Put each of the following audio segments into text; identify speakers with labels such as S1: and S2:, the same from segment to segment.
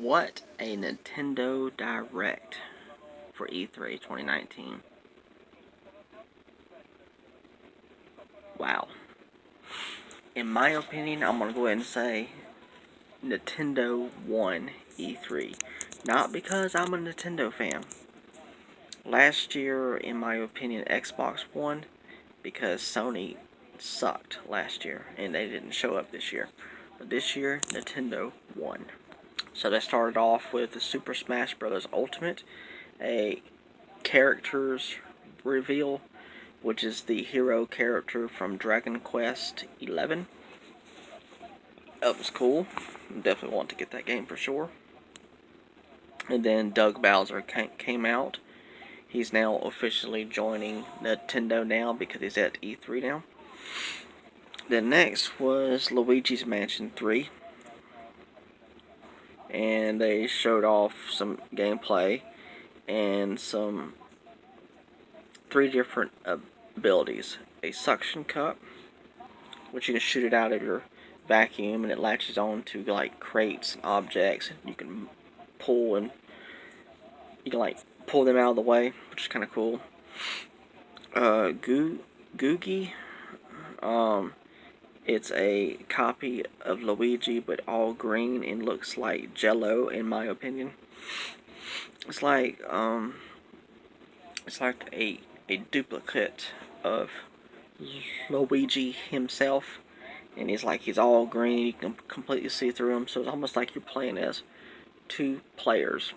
S1: What a Nintendo Direct for E3 2019. Wow. In my opinion, I'm going to go ahead and say Nintendo won E3. Not because I'm a Nintendo fan. Last year, in my opinion, Xbox won because Sony sucked last year and they didn't show up this year. But this year, Nintendo won. So they started off with the Super Smash Bros. Ultimate, a characters reveal, which is the hero character from Dragon Quest XI. That was cool. Definitely want to get that game for sure. And then Doug Bowser came out. He's now officially joining Nintendo now because he's at E3 now. Then next was Luigi's Mansion 3. And they showed off some gameplay and some 3 different abilities. A suction cup, which you can shoot it out of your vacuum and it latches on to like crates and objects. You can pull them out of the way, which is kind of cool. Googie, it's a copy of Luigi but all green and looks like Jello in my opinion. It's like a duplicate of Luigi himself, and he's all green. You can completely see through him, so it's almost like you're playing as 2 players.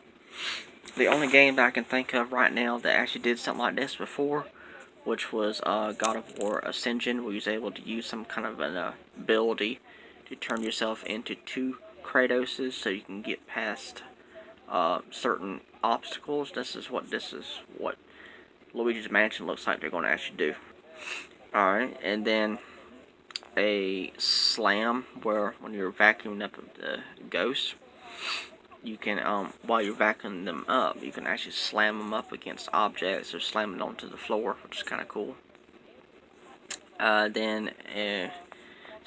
S1: The only game that I can think of right now that actually did something like this before, which was God of War Ascension, where you was able to use some kind of an ability to turn yourself into 2 Kratoses, so you can get past certain obstacles. This is what Luigi's Mansion looks like they're going to actually do. Alright, and then a slam, where when you're vacuuming up the ghosts, you can, while you're vacuuming them up, you can actually slam them up against objects or slam it onto the floor, which is kind of cool. Then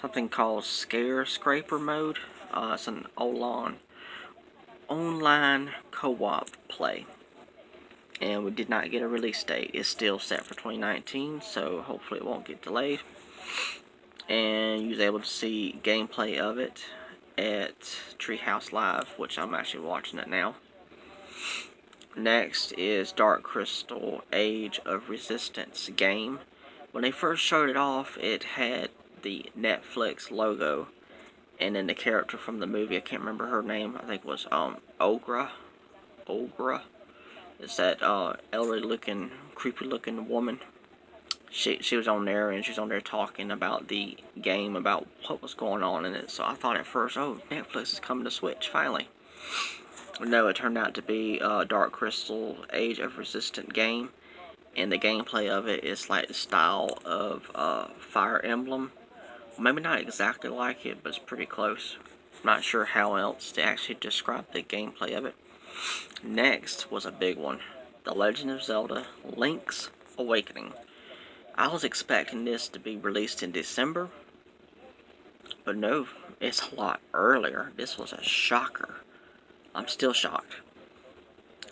S1: something called Scare Scraper mode. It's an online co-op play. And we did not get a release date. It's still set for 2019, so hopefully it won't get delayed. And you was able to see gameplay of it at Treehouse Live, which I'm actually watching it now. Next is Dark Crystal Age of Resistance game. When they first showed it off, it had the Netflix logo, and then the character from the movie, I can't remember her name, I think it was Ogra. It's that elderly looking, creepy looking woman. She was on there, and she was on there talking about the game, about what was going on in it. So I thought at first, oh, Netflix is coming to Switch, finally. No, it turned out to be Dark Crystal Age of Resistance game. And the gameplay of it is like the style of Fire Emblem. Maybe not exactly like it, but it's pretty close. I'm not sure how else to actually describe the gameplay of it. Next was a big one. The Legend of Zelda Link's Awakening. I was expecting this to be released in December, but no, it's a lot earlier. This was a shocker. I'm still shocked.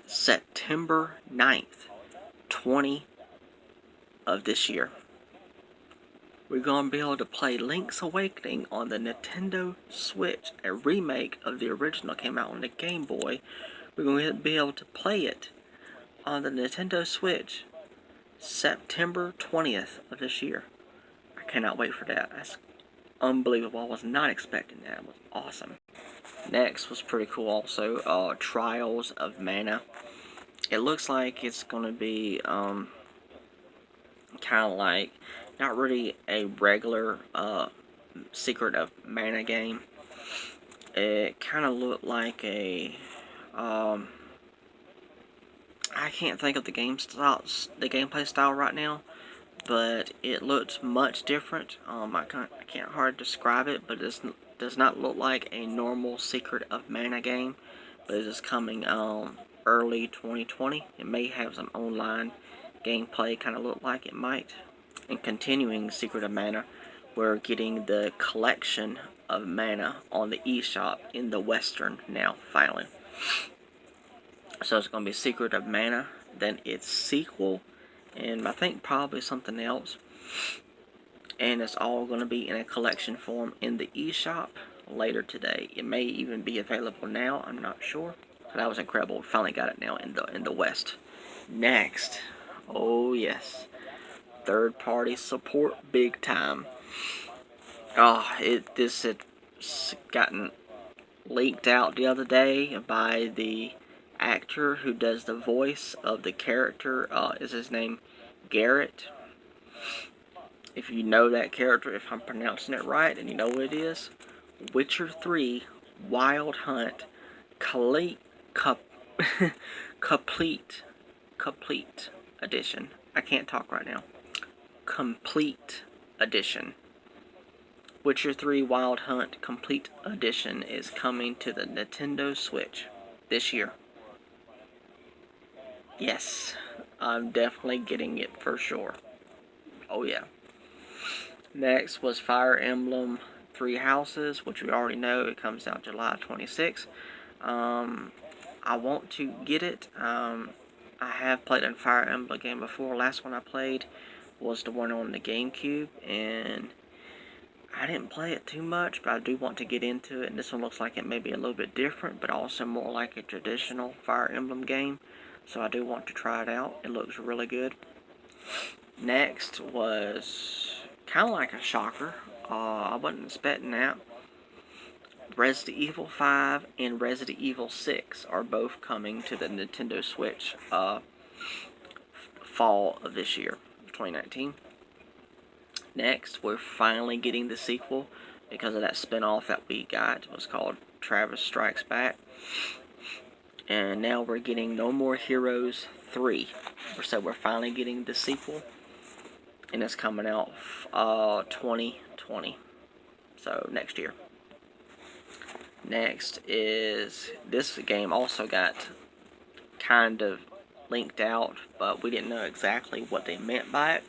S1: September 9th, 20 of this year. We're going to be able to play Link's Awakening on the Nintendo Switch. A remake of the original came out on the Game Boy. We're going to be able to play it on the Nintendo Switch September 20th of this year. I cannot wait for that. That's unbelievable. I was not expecting that. It was awesome. Next was pretty cool also. Trials of Mana. It looks like it's going to be kind of like, not really a regular Secret of Mana game. It kind of looked like a I can't think of the gameplay style right now, but it looks much different. I can't hardly describe it, but it does not look like a normal Secret of Mana game, but it is coming early 2020. It may have some online gameplay, kind of look like it might. And continuing Secret of Mana, we're getting the collection of mana on the eShop in the Western now, finally. So it's going to be Secret of Mana, then its sequel, and I think probably something else. And it's all going to be in a collection form in the eShop later today. It may even be available now, I'm not sure. But that was incredible. We finally got it now in the West. Next, oh yes, third-party support big time. This had gotten leaked out the other day by the actor who does the voice of the character. Is his name Garrett? If you know that character, if I'm pronouncing it right, and you know what it is, Witcher 3 Wild Hunt Complete Edition. I can't talk right now. Complete Edition. Witcher 3 Wild Hunt Complete Edition is coming to the Nintendo Switch this year. Yes, I'm definitely getting it for sure. Oh yeah. Next was Fire Emblem Three Houses, which we already know. It comes out July 26th. I want to get it. I have played a Fire Emblem game before. Last one I played was the one on the GameCube, and I didn't play it too much, but I do want to get into it. And this one looks like it may be a little bit different, but also more like a traditional Fire Emblem game. So I do want to try it out. It looks really good. Next was kind of like a shocker. I wasn't expecting that. Resident Evil 5 and Resident Evil 6 are both coming to the Nintendo Switch fall of this year, 2019. Next, we're finally getting the sequel because of that spin-off that we got. It was called Travis Strikes Back. And now we're getting No More Heroes 3. So we're finally getting the sequel. And it's coming out 2020. So next year. Next is, this game also got kind of linked out, but we didn't know exactly what they meant by it.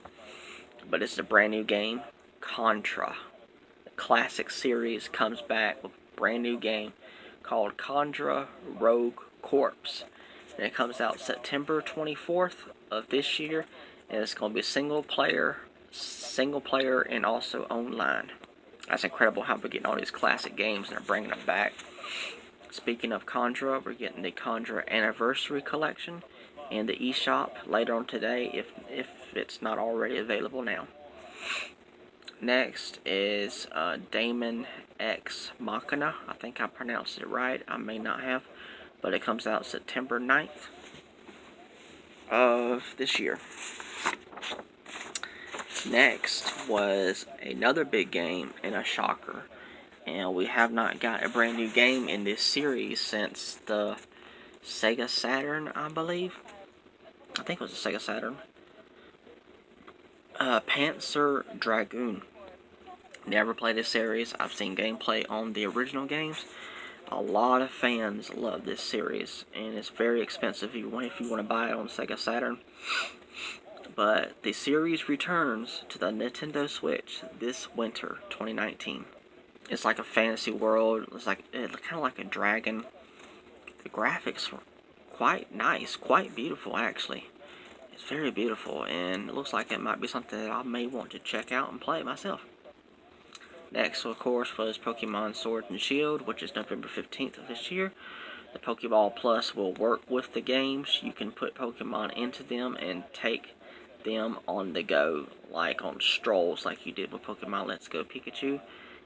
S1: But it's a brand new game, Contra. The classic series comes back with a brand new game called Contra Rogue Corps. And it comes out September 24th of this year. And it's going to be single player, and also online. That's incredible how we're getting all these classic games and they're bringing them back. Speaking of Contra, we're getting the Contra Anniversary Collection in the eShop later on today, if it's not already available now. Next is Daemon X Machina. I think I pronounced it right. I may not have. But it comes out September 9th of this year. Next was another big game and a shocker. And we have not got a brand new game in this series since the Sega Saturn, I believe. I think it was the Sega Saturn. Panzer Dragoon. Never played this series. I've seen gameplay on the original games. A lot of fans love this series, and it's very expensive if you want to buy it on Sega Saturn. But the series returns to the Nintendo Switch this winter, 2019. It's like a fantasy world. It's kind of like a dragon. The graphics are quite nice, quite beautiful actually. It's very beautiful, and it looks like it might be something that I may want to check out and play myself. Next, of course, was Pokemon Sword and Shield, which is November 15th of this year. The Pokeball Plus will work with the games. You can put Pokemon into them and take them on the go, like on strolls, like you did with Pokemon Let's Go Pikachu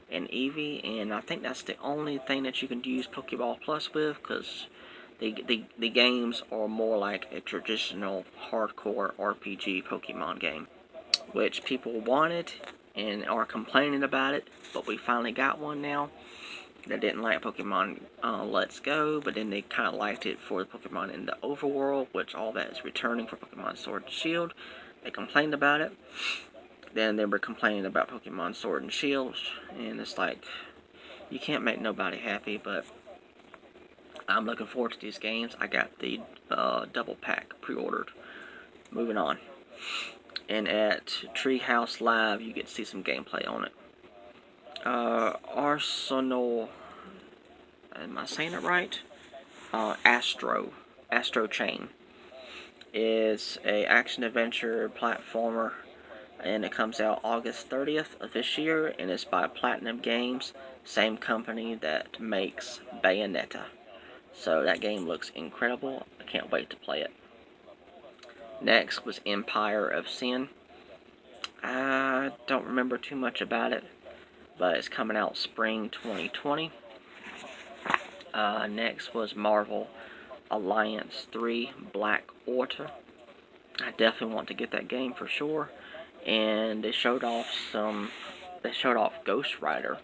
S1: and Eevee. And I think that's the only thing that you can use Pokeball Plus with, because the games are more like a traditional hardcore RPG Pokemon game, which people wanted and are complaining about it, but we finally got one now. They didn't like Pokemon Let's Go, but then they kind of liked it for the Pokemon in the overworld, which all that is returning for Pokemon Sword and Shield. They complained about it. Then they were complaining about Pokemon Sword and Shield, and it's like, you can't make nobody happy, but I'm looking forward to these games. I got the double pack pre-ordered. Moving on. And at Treehouse Live, you get to see some gameplay on it. Arsenal. Am I saying it right? Astro Chain is a action adventure platformer, and it comes out August 30th of this year, and it's by Platinum Games, same company that makes Bayonetta. So that game looks incredible. I can't wait to play it. Next was Empire of Sin. I don't remember too much about it, but it's coming out spring 2020. Next was Marvel Alliance 3 Black Order. I definitely want to get that game for sure. And they showed off Ghost Rider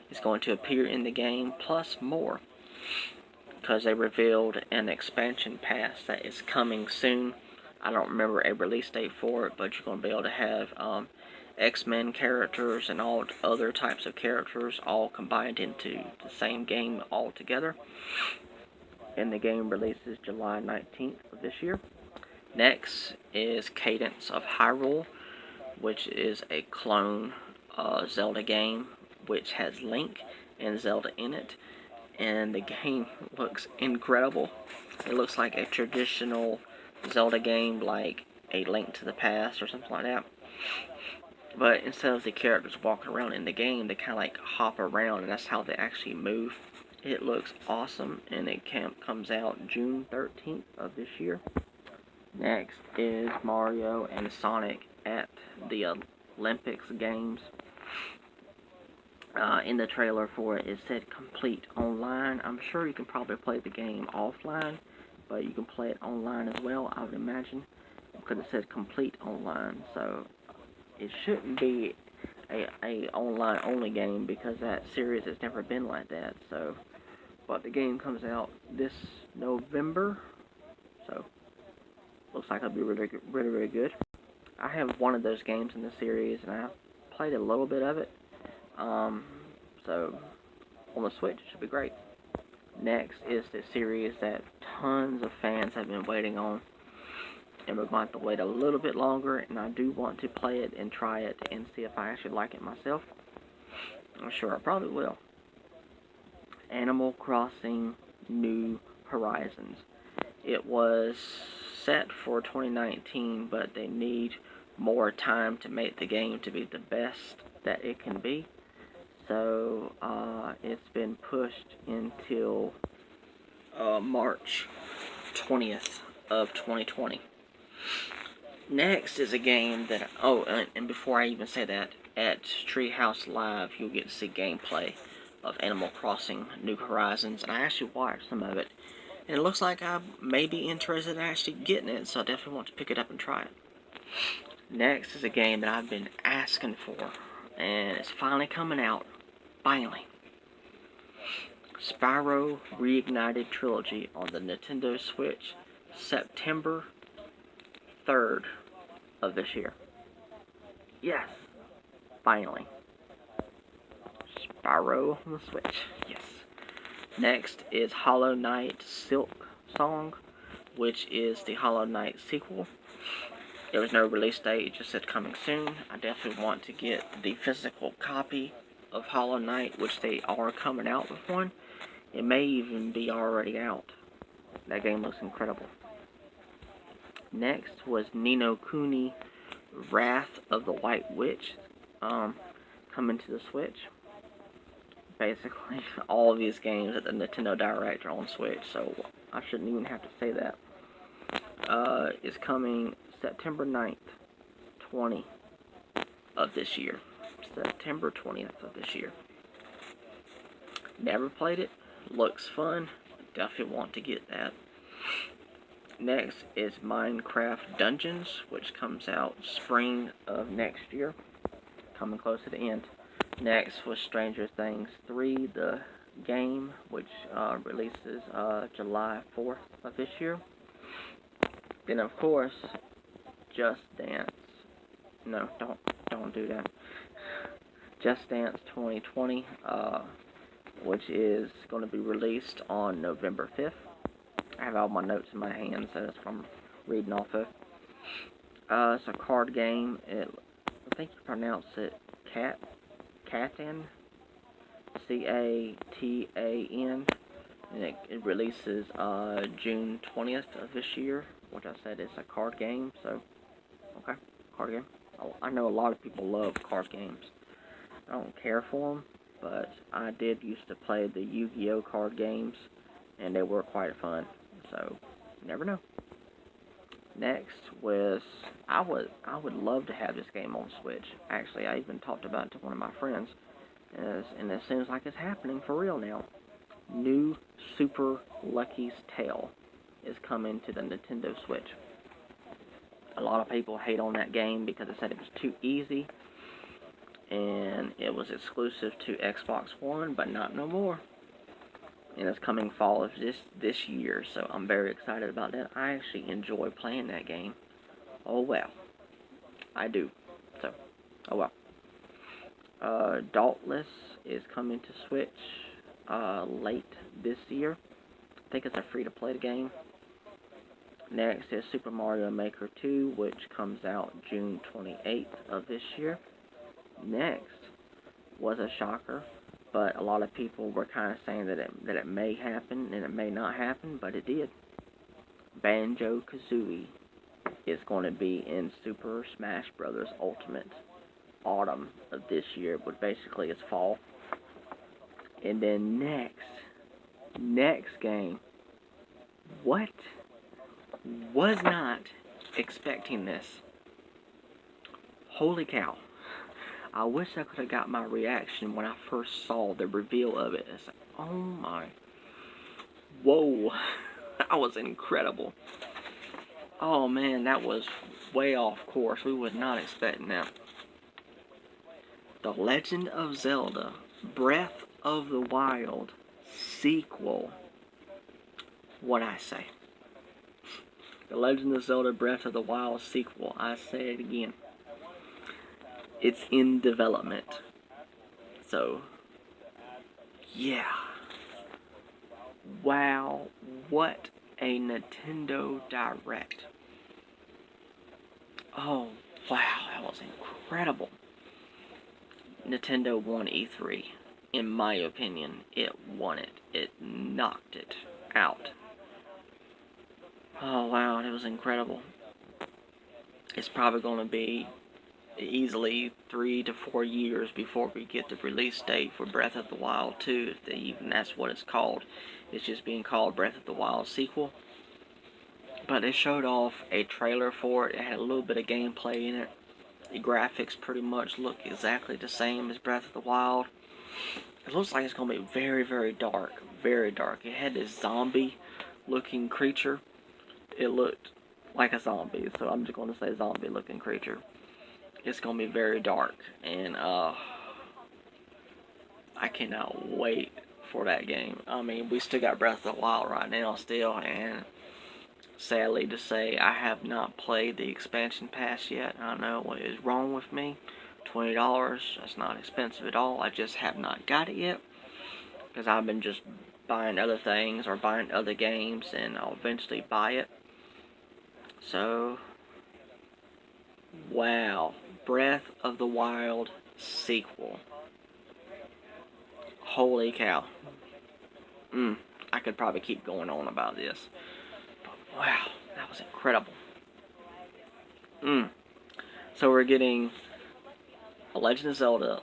S1: is going to appear in the game, plus more, because they revealed an expansion pass that is coming soon. I don't remember a release date for it, but you're going to be able to have X-Men characters and all other types of characters all combined into the same game all together. And the game releases July 19th of this year. Next is Cadence of Hyrule, which is a clone Zelda game which has Link and Zelda in it. And the game looks incredible. It looks like a traditional Zelda game, like a Link to the Past or something like that. But instead of the characters walking around in the game, they kind of like hop around, and that's how they actually move. It looks awesome, and it comes out June 13th of this year. Next is Mario and Sonic at the Olympics Games. In the trailer for it, it said complete online. I'm sure you can probably play the game offline, but you can play it online as well, I would imagine, because it said complete online. So it shouldn't be a online only game, because that series has never been like that. So, but the game comes out this November, so looks like it'll be really good. I have one of those games in the series, and I've played a little bit of it. So on the Switch, it should be great. Next is the series that tons of fans have been waiting on, and we're going to have to wait a little bit longer, and I do want to play it and try it and see if I actually like it myself. I'm sure I probably will. Animal Crossing New Horizons. It was set for 2019, but they need more time to make the game to be the best that it can be. So it's been pushed until March 20th of 2020. Next is a game that, and before I even say that, at Treehouse Live you'll get to see gameplay of Animal Crossing New Horizons, and I actually watched some of it, and it looks like I may be interested in actually getting it, so I definitely want to pick it up and try it. Next is a game that I've been asking for, and it's finally coming out. Finally. Spyro Reignited Trilogy on the Nintendo Switch, September 3rd of this year. Yes, finally. Spyro on the Switch, yes. Next is Hollow Knight Silk Song, which is the Hollow Knight sequel. There was no release date, it just said coming soon. I definitely want to get the physical copy of Hollow Knight, which they are coming out with one. It may even be already out. That game looks incredible. Next was Ni no Kuni Wrath of the White Witch, coming to the Switch. Basically, all of these games at the Nintendo Direct are on Switch, so I shouldn't even have to say that. It's coming September 9th, 20 of this year. September 20th of this year. Never played it. Looks fun. Definitely want to get that. Next is Minecraft Dungeons, which comes out spring of next year. Coming close to the end. Next was Stranger Things 3, the game, which releases July 4th of this year. Then, of course, Just Dance. No, don't do that. Just Dance 2020, which is going to be released on November 5th. I have all my notes in my hand, so that's what I'm reading off of. It's a card game. I think you pronounce it Catan. Catan, and it releases June 20th of this year. Which I said is a card game, so okay, card game. I know a lot of people love card games. I don't care for them, but I did used to play the Yu-Gi-Oh card games, and they were quite fun. So, you never know. Next was I would love to have this game on Switch. Actually, I even talked about it to one of my friends, and it seems like it's happening for real now. New Super Lucky's Tale is coming to the Nintendo Switch. A lot of people hate on that game because they said it was too easy, and it was exclusive to Xbox One, but not no more. And it's coming fall of this year, so I'm very excited about that. I actually enjoy playing that game. Oh well, I do. So, oh well. Dauntless is coming to Switch late this year. I think it's a free-to-play game. Next is Super Mario Maker 2, which comes out June 28th of this year. Next was a shocker, but a lot of people were kind of saying that it may happen and it may not happen, but it did. Banjo-Kazooie is going to be in Super Smash Bros. Ultimate autumn of this year, but basically it's fall. And then next game, what? Was not expecting this. Holy cow. I wish I could have got my reaction when I first saw the reveal of it. It's like, oh my. Whoa. That was incredible. Oh man, that was way off course. We was not expecting that. The Legend of Zelda Breath of the Wild sequel. What I say? The Legend of Zelda Breath of the Wild sequel. I say it again. It's in development. So, yeah. Wow, what a Nintendo Direct. Oh, wow, that was incredible. Nintendo won E3. In my opinion, it won it. It knocked it out. Oh, wow, it was incredible. It's probably going to be easily 3 to 4 years before we get the release date for Breath of the Wild 2, if even that's what it's called. It's just being called Breath of the Wild sequel. But they showed off a trailer for it. It had a little bit of gameplay in it. The graphics pretty much look exactly the same as Breath of the Wild. It looks like it's going to be very, very dark. Very dark. It had this zombie-looking creature. It looked like a zombie, so I'm just going to say zombie-looking creature. It's going to be very dark, and I cannot wait for that game. I mean, we still got Breath of the Wild right now still, and sadly to say, I have not played the expansion pass yet. I don't know what is wrong with me. $20, that's not expensive at all. I just have not got it yet, because I've been just buying other things or buying other games, and I'll eventually buy it. So, wow. Breath of the Wild sequel. Holy cow. I could probably keep going on about this. But wow, that was incredible. So we're getting a Legend of Zelda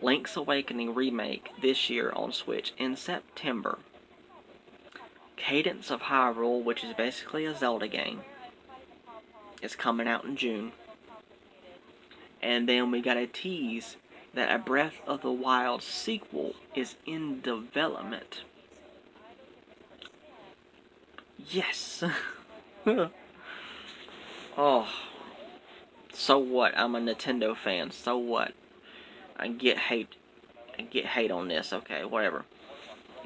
S1: Link's Awakening remake this year on Switch in September. Cadence of Hyrule, which is basically a Zelda game, is coming out in June. And then we got a tease that a Breath of the Wild sequel is in development. Yes. Oh. So what? I'm a Nintendo fan. So what? I get hate on this. Okay, whatever.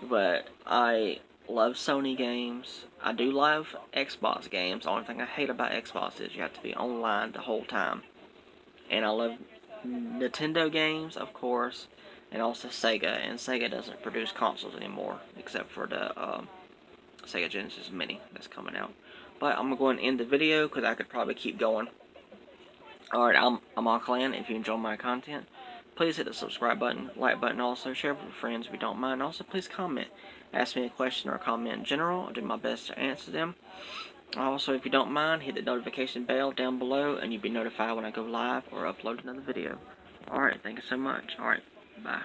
S1: But I love Sony games. I do love Xbox games. The only thing I hate about Xbox is you have to be online the whole time. And I love Nintendo games, of course, and also Sega. And Sega doesn't produce consoles anymore, except for the Sega Genesis Mini that's coming out. But I'm going to end the video because I could probably keep going. Alright, I'm Auckland. If you enjoy my content, Please hit the subscribe button, like button also, share with your friends if you don't mind. Also, please comment. Ask me a question or a comment in general. I'll do my best to answer them. Also, if you don't mind, hit the notification bell down below and you'll be notified when I go live or upload another video. Alright, thank you so much. Alright, bye.